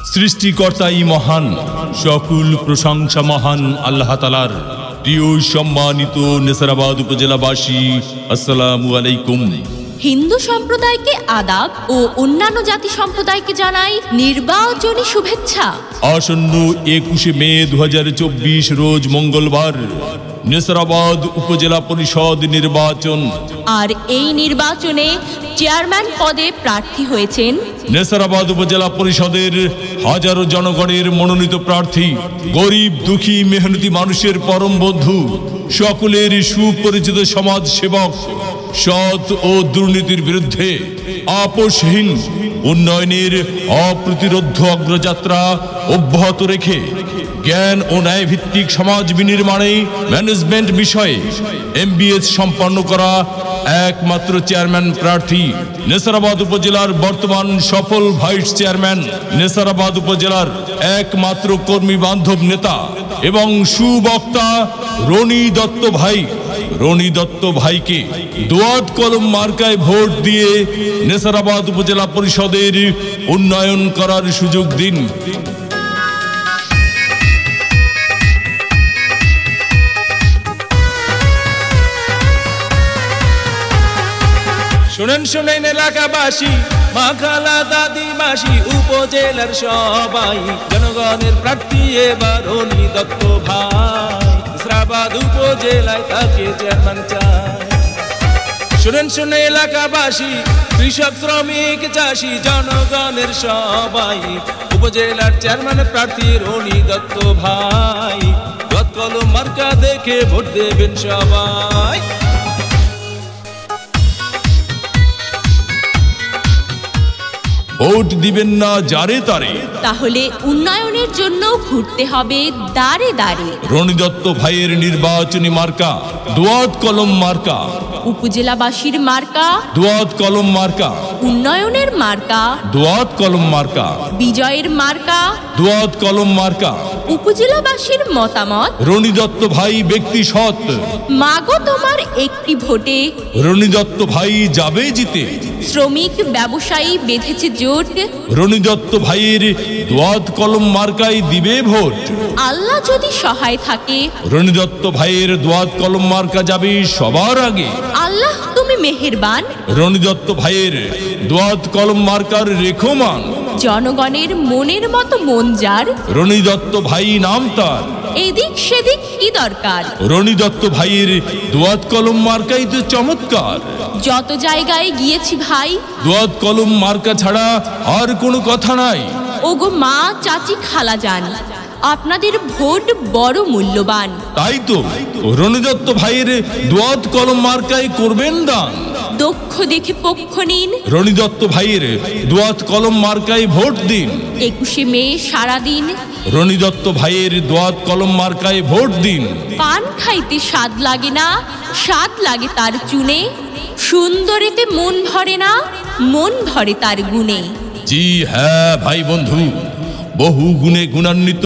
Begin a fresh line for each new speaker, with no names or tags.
সৃষ্টিকর্তাই মহান, সকল প্রশংসা মহান আল্লাহ তাআলার। প্রিয় সম্মানিত নেসারাবাদ উপজেলাবাসী, আসসালামু আলাইকুম।
হিন্দু সম্প্রদায়কে আদাব ও অন্যান্য জাতি সম্প্রদায়কে জানাই নির্বাচনী শুভেচ্ছা।
আসন্ন 21 মে 2024 রোজ মঙ্গলবার নেসারাবাদ উপজেলা পরিষদ নির্বাচন।
আর এই নির্বাচনে চেয়ারম্যান পদে প্রার্থী হয়েছেন
নেসারাবাদ উপজেলা পরিষদের হাজারো জনগণের মনোনীত প্রার্থী, গরিব দুঃখী মেহনতি মানুষের পরম বন্ধু, সকলের সুপরিচিত সমাজ সেবক, সৎ ও দুর্নীতির বিরুদ্ধে আপোষহীন উন্নয়নের অপ্রতিরোধ্য অগ্রযাত্রা অব্যাহত রেখে জ্ঞান ও ন্যায় ভিত্তিক সমাজ বিনির্মাণে ম্যানেজমেন্ট বিষয়ে MBS সম্পন্ন করা একমাত্র চেয়ারম্যান প্রার্থী, নেসারাবাদ উপজেলার বর্তমান সফল ভাইস চেয়ারম্যান, নেসারাবাদ উপজেলার একমাত্র কর্মী বান্ধব নেতা এবং সুবক্তা রনি দত্ত ভাই। রনি দত্ত ভাইকে দোয়াত কলম মার্কায় ভোট দিয়ে নেসারাবাদ উপজেলা পরিষদের উন্নয়ন করার সুযোগ দিন।
শুনেন শুনেন এলাকাবাসী, মা খালা দাদি মাসি উপজেলার সবাই, জনগণের প্রার্থী এবার রনি দত্ত ভাই। নেসারাবাদ উপজেলায় তাকে চেয়ারম্যান চাই। শুনেন শুনে এলাকাবাসী, কৃষক শ্রমিক চাষি জনগণের সবাই, উপজেলার চেয়ারম্যান প্রার্থী রনি দত্ত ভাই। দোয়াত কলম মার্কা দেখে ভোট দেবেন সবাই।
ভোট দিবেন না যারে তারে,
তাহলে উন্নয়নের জন্য ঘুরতে হবে দাঁড়ে দাঁড়ে।
রনি দত্ত ভাইয়ের নির্বাচনী মার্কা দোয়াত কলম মার্কা,
উপজেলাবাসীর মার্কা
দোয়াত কলম মার্কা,
উন্নয়নের মার্কা
দোয়াত কলম মার্কা,
বিজয়ের মার্কা
দোয়াত কলম মার্কা।
উপজেলাবাসীর মতামত,
রনি দত্ত ভাই ব্যক্তি সৎ,
মাগো তোমার একটি ভোটে
রনি দত্ত ভাই যাবে জিতে।
শ্রমিক ব্যবসায়ী বেঁধেছে জোট,
রনি দত্ত ভাইয়ের দোয়াত কলম মার্কায় দিবে ভোট।
আল্লাহ যদি সহায় থাকে
রনি দত্ত ভাইয়ের দোয়াত কলম মার্কা যাবে সবার আগে।
আল্লাহ তুমি মেহেরবান।
রনি দত্ত ভাইয়ের দোয়াত কলম মার্কার রেখমান,
জনগণের মনের মতো মন যার,
রনি দত্ত ভাই নাম তার।
এদিক সেদিক কি দরকার,
রনি দত্ত ভাইয়ের দোয়াত কলম মার্কাই তো চমৎকার।
যত জায়গায় গিয়েছি ভাই,
দোয়াত কলম মার্কা ছাড়া আর কোনো কথা নাই।
ওগো মা চাচি খালা যান, আপনাদের ভোট বড় মূল্যবান।
তাই তো রনি দত্ত ভাইয়ের দোয়াত কলম মার্কায় করবেন দান।
দক্ষ দেখে পক্ষ নিন,
রনি দত্ত ভাইয়ের দোয়াত কলম মার্কায় ভোট দিন।
21 মে সারাদিন
রনি দত্ত ভাইয়ের দোয়াত কলম মার্কায় ভোট দিন।
পান খাইতে স্বাদ লাগে না, স্বাদ লাগে তার চুনে, সুন্দরেতে মন ভরে না, মন ভরে তার গুণে।
জি হ্যাঁ ভাই বন্ধু, বহু গুণে গুণান্বিত